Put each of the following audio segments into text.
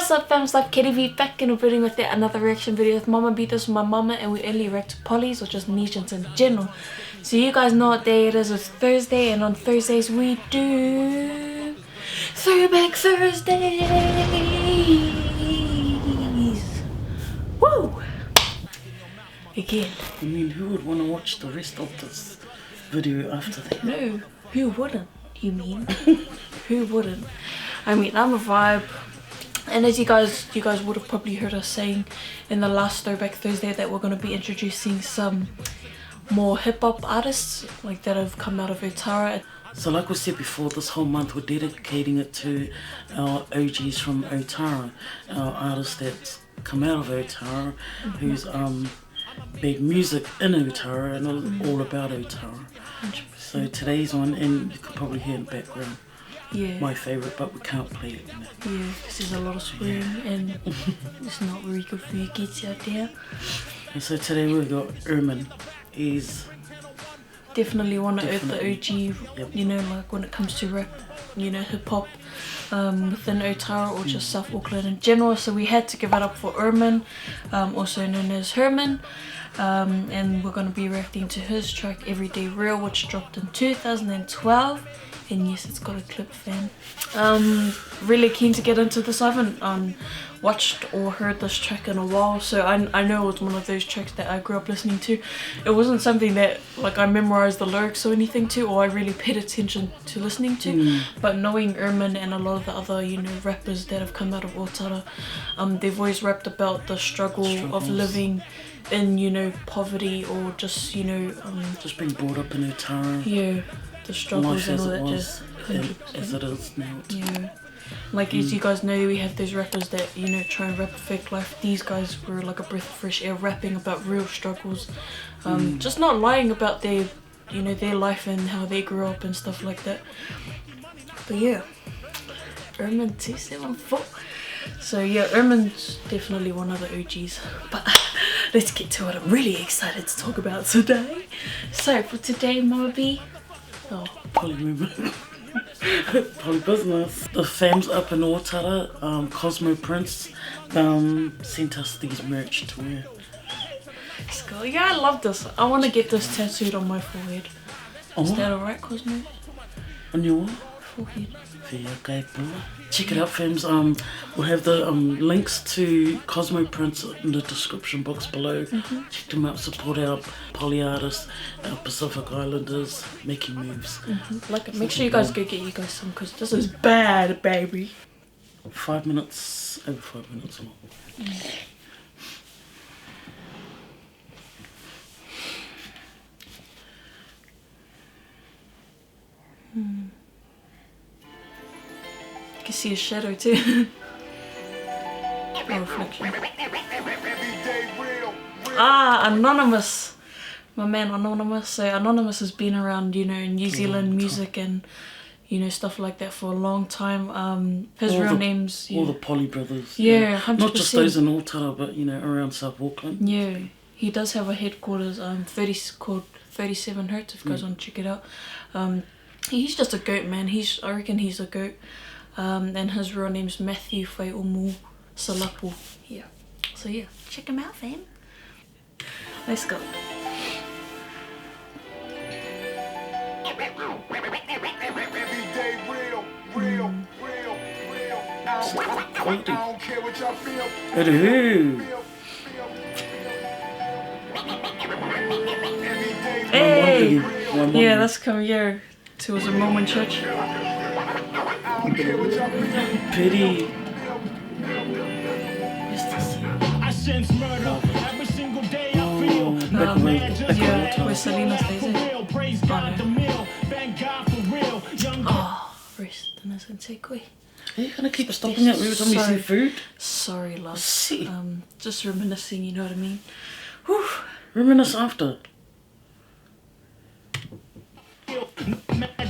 What's up fam, it's Wyf CaityB back in a video with yet another reaction video with Mama Beat. This with my mama and we only react to polys or just Nesians in general. So you guys know what day it is, it's Thursday, and on Thursdays we do Throwback Thursdays. Woo! Again. I mean, who would want to watch the rest of this video after that? No, who wouldn't, you mean? Who wouldn't? I mean, I'm a vibe. And as you guys would have probably heard us saying in the last Throwback Thursday that we're going to be introducing some more hip-hop artists like that have come out of Otara. So like we said before, this whole month we're dedicating it to our OGs from Otara, our artists that come out of Otara, who's made music in Otara and all about Otara. 100%. So today's one, and you can probably hear in the background. Yeah. My favourite, but we can't play it. Yeah, because there's a lot of swearing and it's not very good for your kids out there. And so today we've got Ermen. He's definitely one of the OG, yep. You know, like when it comes to rap, you know, hip hop within Otara or just South Auckland in general. So we had to give it up for Ermen, also known as Herman. And we're going to be reacting to his track Everyday Real, which dropped in 2012. And yes, it's got a clip, fam. Really keen to get into this. I haven't watched or heard this track in a while, so I know it's one of those tracks that I grew up listening to. It wasn't something that like I memorized the lyrics or anything to, or I really paid attention to listening to. But knowing Ermen and a lot of the other, you know, rappers that have come out of Otara, they've always rapped about the struggle of living in, you know, poverty or just, you know, just being brought up in Otara. Yeah. The struggles and all that jazz. As it is now. Yeah. Like as you guys know, we have those rappers that, you know, try and rap a fake life. These guys were like a breath of fresh air, rapping about real struggles. Just not lying about their, you know, their life and how they grew up and stuff like that. But yeah. Ermen 274. So yeah, Ermen's definitely one of the OGs. But let's get to it. I'm really excited to talk about today. So for today, Mama B. Oh. PolyMovement. Polybusiness. The fams up in Otara, Cosmo Prince, sent us these merch to wear. Let's go. Yeah, I love this. I want to get this tattooed on my forehead. Is that alright, Cosmo? On your forehead. Okay, check it out, fams. We'll have the links to Cosmo Prints in the description box below. Check them out. Support our PolyArtists, our Pacific Islanders making moves. Like, make sure you guys go get you guys some, because this is bad, baby. 5 minutes, over 5 minutes long. You can see a shadow too. Oh, reflection. Ah, Anonymous. My man Anonymous. So Anonymous has been around, you know, New Zealand music and, you know, stuff like that for a long time. His real name's... All the Poly brothers. Yeah, 100%. Not just those in Otara, but, you know, around South Auckland. Yeah, he does have a headquarters called 37 Hertz, if you guys want to check it out. He's just a goat, man. I reckon he's a goat. And his real name's Matthew Whaiumu Salapu. Yeah. So yeah, check him out, fam. Let's go. Hey! Yeah, that's coming here to a Mormon church. Pity. I sense murder every single day. I feel yeah, where Selena stays in. Oh, rest in his takeaway. Are you gonna keep stopping it every time you see food? Sorry, love. Just reminiscing, you know what I mean? Whew. Reminisce after.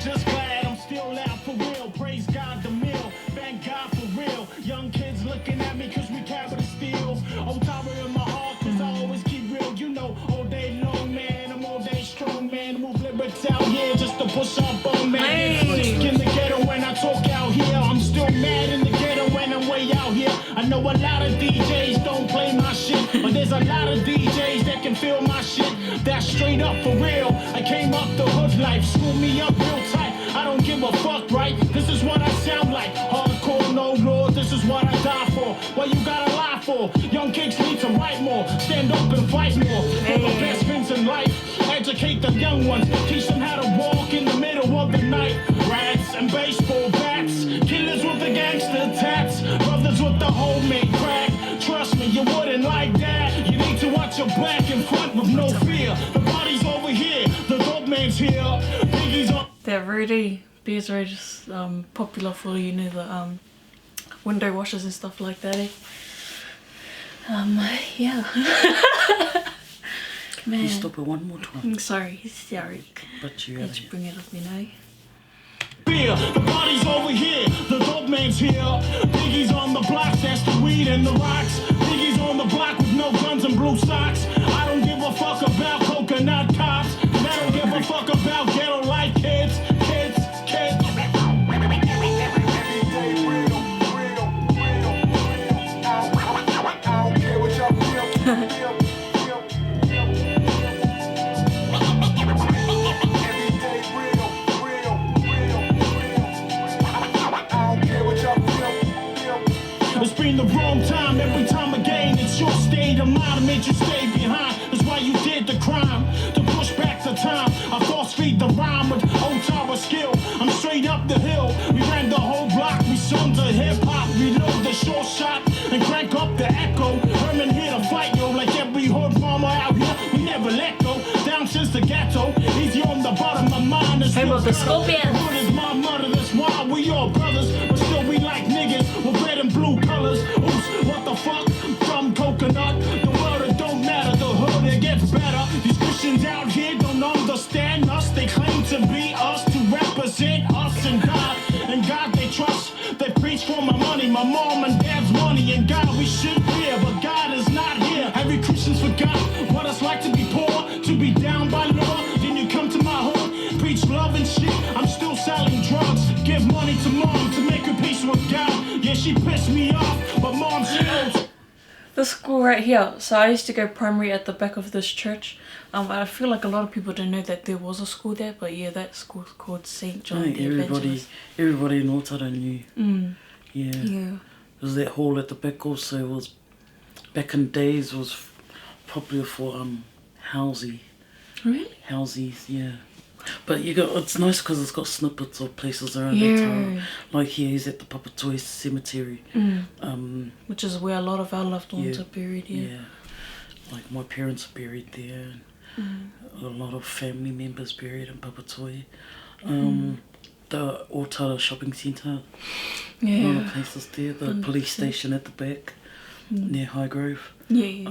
Just glad I'm still out for real. Praise God the meal. Thank God for real. Young kids looking at me cause we carry the steel. Otara in my heart cause I always keep real. You know, all day long, man. I'm all day strong, man. Move lyrics out here just to push up on man. Stick in the ghetto when I talk out here. I'm still mad in the ghetto when I'm way out here. I know a lot of DJs don't play my shit, but there's a lot of DJs that can feel my shit. That's straight up for real. I came up the hood life, screw me up real tight. I don't give a fuck, right? This is what I sound like. Hardcore, no law, this is what I die for. What you gotta lie for? Young kids need to write more, stand up and fight more. For the best things in life, educate the young ones, teach them how to walk in the middle of the night. Rats and baseball bats, killers with the gangster tats, brothers with the homemade crack. Trust me, you wouldn't like that. You need to watch your back and front with no fear. The body's over here, the dope man's here. Biggie's on. They're really, beers are just popular for, you know, the window washers and stuff like that, eh? Yeah. Man. You stop it one more time. Sorry. But you Let's bring it up, you know. The body's over here, the dope man's here. Biggie's on the block, that's the weed and the rocks. Biggie's on the block with no guns and blue socks. I don't give a fuck about coconut cops. And I don't give a fuck about ghetto life kids. It's been the wrong time every time again. It's your state of mind that made you stay behind. That's why you did the crime, to push back the time. I force feed the rhyme with Otara skill. I'm straight up the hill. We ran the whole block. We sung to hip hop. We load the short shot and crank up the echo. Herman here to fight, yo, like every hood mama out here. We never let go. Down since the ghetto. Easy on the bottom of mine. Hey, well, the Scorpions. Hood is my mother. That's why we all brothers, but still we like niggas with red and blue colors. Oops, what the fuck? From coconut, the world it don't matter. The hood it gets better. These Christians out here don't understand us. They claim to be us, to represent us and God they trust. They preach for my money, my mom and dad's money, and God we should fear, but God is not here. Every Christian's forgot what it's like to be poor, to be down by law. Then you come to my hood, preach love and shit. I'm still selling drugs, give money to mom to make her peace with God. Yeah, she pissed me off, but mom she knows. This school right here, so I used to go primary at the back of this church. I feel like a lot of people don't know that there was a school there, but yeah, that school's called St. John the Evangelist. Everybody in Otara knew. Yeah. Yeah. There's that hall at the back also was, back in days, was popular for housey. Really? Housies, yeah. But you got, it's nice because it's got snippets of places around Yeah. Otara. Like here, he's at the Papatoe Cemetery. Which is where a lot of our loved ones are buried, yeah. Like my parents are buried there. A lot of family members buried in Papatoe. The Otara shopping centre. A lot of places there. The 100%. Police station at the back near Highgrove. Yeah.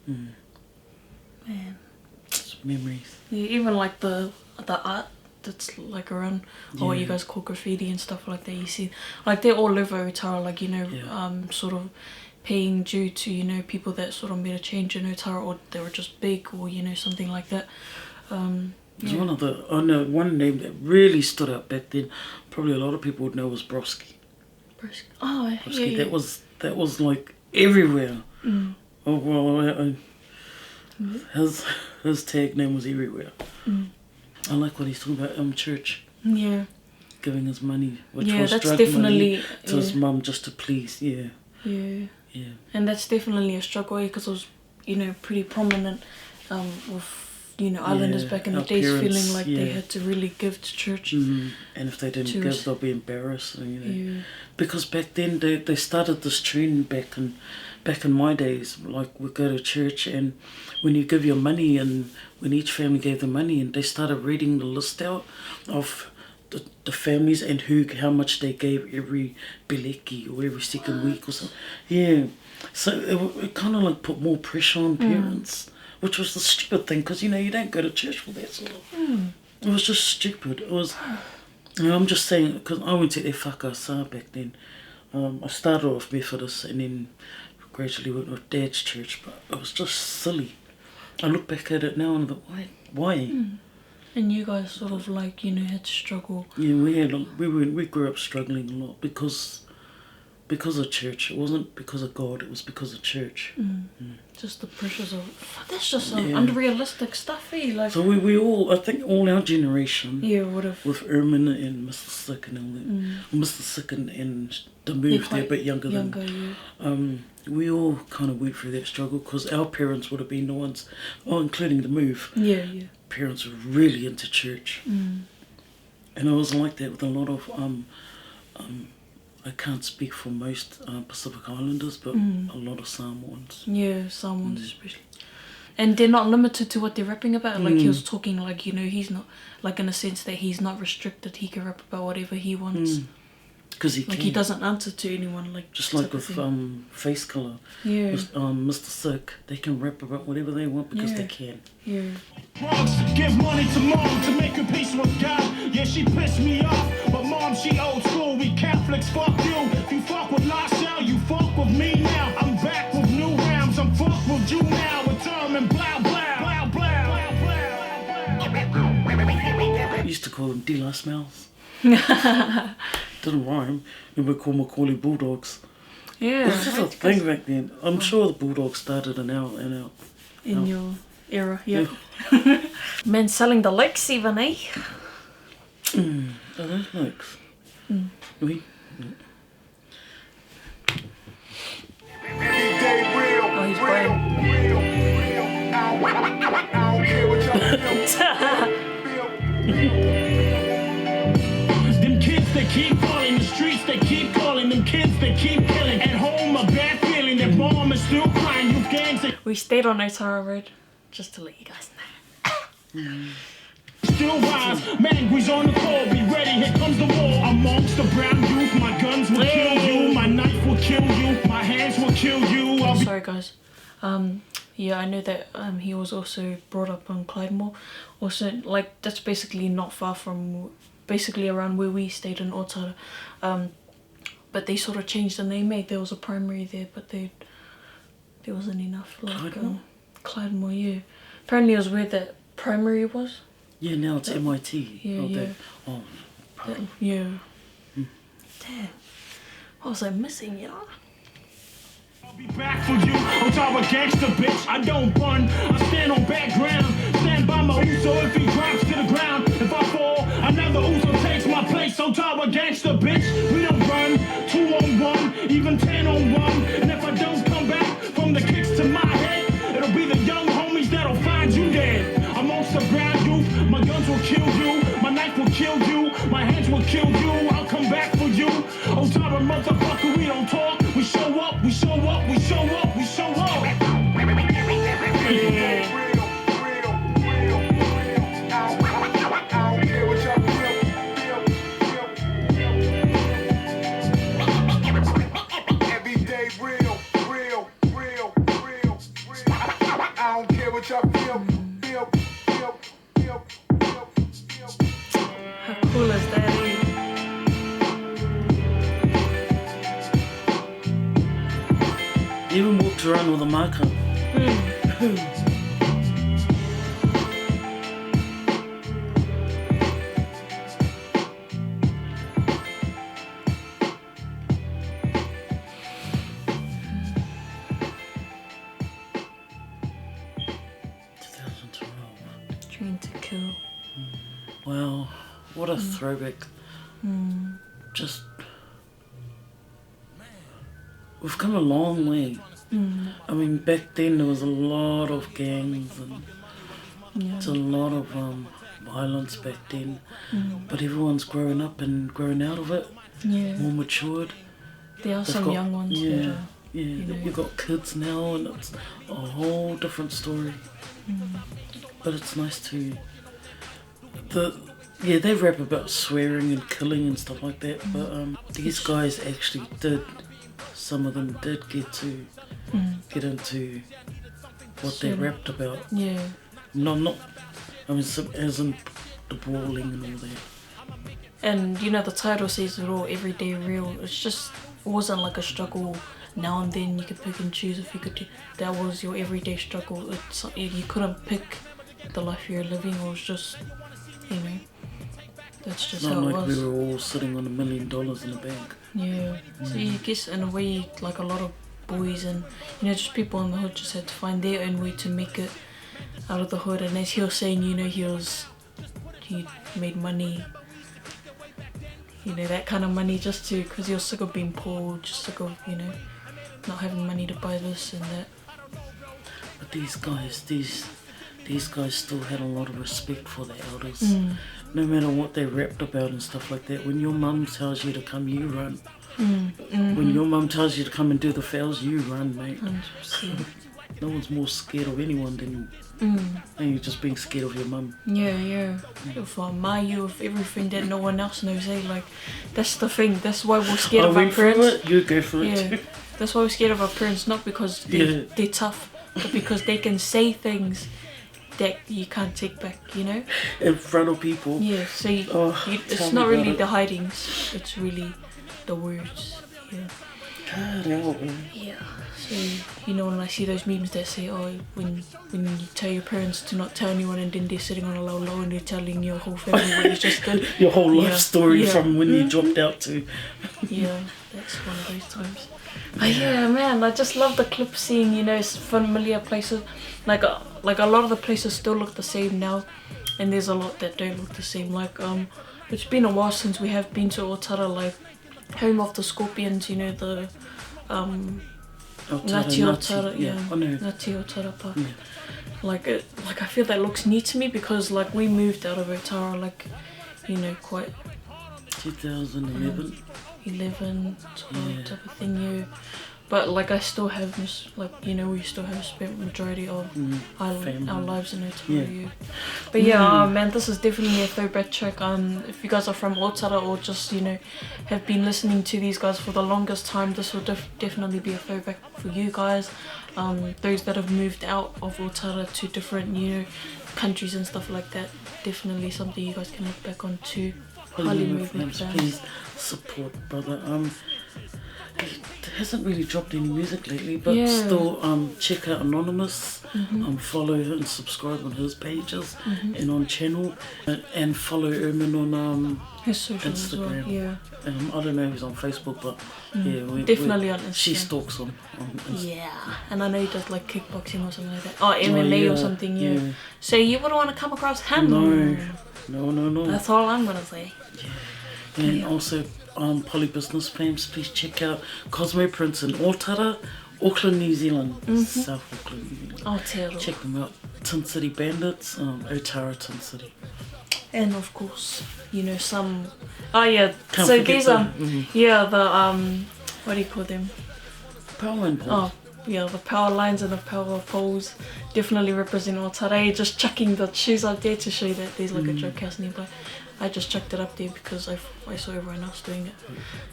Man. It's memories. Yeah, even like the art that's like around, or what you guys call graffiti and stuff like that, you see, like they're all over Otara, like, you know, sort of paying due to, you know, people that sort of made a change in Otara, or they were just big, or, you know, something like that. There's one of the, I know one name that really stood out back then, probably a lot of people would know, was Broski. Oh, Broski, yeah. that was like everywhere. Oh well, his tag name was everywhere. I like what he's talking about, church. Yeah. Giving his money, which yeah, was that's drug definitely money to his mum just to please. Yeah. Yeah. And that's definitely a struggle, because it was, you know, pretty prominent with, you know, islanders back in the days feeling like they had to really give to church. And if they didn't give, they'll be embarrassed. You know. Because back then they started this trend back in my days. Like, we go to church, and when you give your money, and when each family gave the money, and they started reading the list out of the families and how much they gave every bileki or every second week or something. Yeah. So it kind of like put more pressure on parents, which was the stupid thing, because, you know, you don't go to church for that sort of. It was just stupid. It was, you know, I'm just saying, because I went to E Whakasa back then. I started off Methodist and then gradually went with Dad's church, but it was just silly. I look back at it now and I thought, why? And you guys sort of like, you know, had to struggle. Yeah, we grew up struggling a lot because because of church. It wasn't because of God, it was because of church. Just the pressures of that's just some unrealistic stuff, eh? Like, so we all, I think all our generation, would have with Ermin and MRSICC and all that, MRSICC and the move, they're a bit younger than, we all kind of went through that struggle because our parents would have been the ones, including the move. Parents were really into church, and I was like that with a lot of I can't speak for most Pacific Islanders, but a lot of Samoans. Yeah, Samoans especially. And they're not limited to what they're rapping about. Like he was talking like, you know, he's not, like in a sense that he's not restricted. He can rap about whatever he wants. Because he like can. he doesn't answer to anyone. Like just like with face colour. With MRSICC, they can rap about whatever they want because they can. Give money to mom to make her peace with God. Yeah, she pissed me off, but mom, she old school. We Catholics, fuck you. If you fuck with LaSalle, you fuck with me now. I'm back with new rams. I'm fuck with you now. With term and blah blah blah blah blah. We used to call them D-La Smells. Didn't rhyme. And we call Macaulay Bulldogs. Yeah. It was just a thing back then. I'm sure the Bulldogs started in your era, Men selling the likes even, eh? Are those likes? Oui. Oh, he's buying. Them kids that keep calling, the streets they keep calling, them kids they keep killing. At home, a bad feeling, that mom is still crying. Youth gangs. We stayed on Otara Road, just to let you guys know. Still rise, Mangui's on the call, be ready, here comes the war. Amongst the brown youth, my guns will kill you, my knife will kill you, my hands will kill you. Sorry guys, yeah, I know that he was also brought up on Clydemore. Also, like, that's basically not far from, basically around where we stayed in Otara. But they sort of changed the name, mate. There was a primary there, but there wasn't enough. Like, Clydemore, yeah. Apparently it was where that primary was. Yeah, now it's MIT. Damn. What was I missing, y'all? I'll be back for you, Otara gangster bitch, I don't run, I stand on background, stand by my Uso if he drops to the ground, if I fall, another Uso takes my place, Otara gangster bitch, we don't run, 2 on 1, even 10 on 1, and if I don't come back from the kicks to my head, it'll be the young homies that'll find you dead, amongst the brown youth, my guns will kill you, my knife will kill you, my hands will kill you, I'll come back for you, Otara motherfucker, we don't talk, we show up, we show up, we show up, we show up. Everyday real, real, real, real, real. I don't care what y'all feel. How cool is that, eh? Even walked around with a marker. Train to Kill. Wow, what a throwback. Just, we've come a long way. I mean, back then there was a lot of gangs and there's a lot of violence back then. But everyone's grown up and grown out of it, more matured. There are some young ones that are, you've got kids now and it's a whole different story. But it's nice to, they rap about swearing and killing and stuff like that, but these guys actually did, some of them did get into what they rapped about. Yeah. Not, I mean, as in the brawling and all that. And you know, the title says it all, everyday real. It's just, it wasn't like a struggle now and then you could pick and choose if you could do, that was your everyday struggle. You couldn't pick the life you're living, or it's just, you know, that's just Not how it like was. we were all sitting on $1 million in the bank. Yeah. So you guess in a way, like a lot of boys and just people in the hood just had to find their own way to make it out of the hood. And as he was saying, he made money, that kind of money just to, because he was sick of being poor, just sick of not having money to buy this and that. But these guys still had a lot of respect for the elders. No matter what they rapped about and stuff like that. When your mum tells you to come, you run. When your mum tells you to come and do the fouls, you run, mate. 100%. No one's more scared of anyone than you. And you're just being scared of your mum. Yeah. Of you, of everything that no one else knows, eh? Like, that's the thing. That's why we're scared of our parents. You go for it. Yeah. That's why we're scared of our parents, not because they're tough, but because they can say things that you can't take back, In front of people. Yeah, so it's not really the hidings, it's really the words. Yeah. So, when I see those memes that say, when you tell your parents to not tell anyone and then they're sitting on a low and they're telling your whole family what you just did. Your whole life story from when you dropped out to. Yeah, that's one of those times. But yeah, man, I just love the clip seeing, familiar places. Like a lot of the places still look the same now, and there's a lot that don't look the same. Like, it's been a while since we have been to Otara, like, home of the Scorpions, the Ngati Otara, Ngati Otara Park. Like I feel that looks new to me because, like, we moved out of Otara, like, quite 2011. 11, 12 type of thing, but like I still have this, like, we still have spent majority of our lives in Otara, But man, this is definitely a throwback track. If you guys are from Otara or just have been listening to these guys for the longest time, this will definitely be a throwback for you guys. Those that have moved out of Otara to different countries and stuff like that, definitely something you guys can look back on too. PolyMovement, please support brother. He hasn't really dropped any music lately, but still check out Anonymous, follow and subscribe on his pages and on channel, and follow Ermin on his social Instagram. As well, I don't know if he's on Facebook, but definitely on Instagram. She stalks him on Instagram. Yeah, and I know he does like kickboxing or something like that. MMA or something, So you wouldn't want to come across him? No. That's all I'm gonna say. And also, Poly Business Flames, please check out Cosmo Prints in Otara, Auckland, New Zealand, South Auckland, New Zealand. Aotearoa. Check them out. Tin City Bandits, Otara Tin City. And of course, some. Oh yeah. Can't so forget these are the what do you call them? Power line poles. The power lines and the power poles definitely represent Otara. Just chucking the shoes up there to show you that there's like a joke house nearby. I just chucked it up there because I saw everyone else doing it,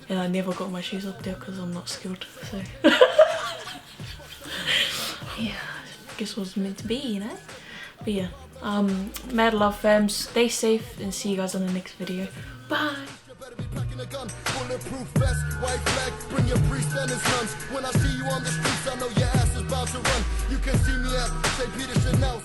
and I never got my shoes up there because I'm not skilled. So I guess it was meant to be, But yeah, mad love, fam. Stay safe and see you guys in the next video. Bye. Bulletproof vest, white flag, bring your priest and his nuns. When I see you on the streets, I know your ass is about to run. You can see me at St. Peter's now.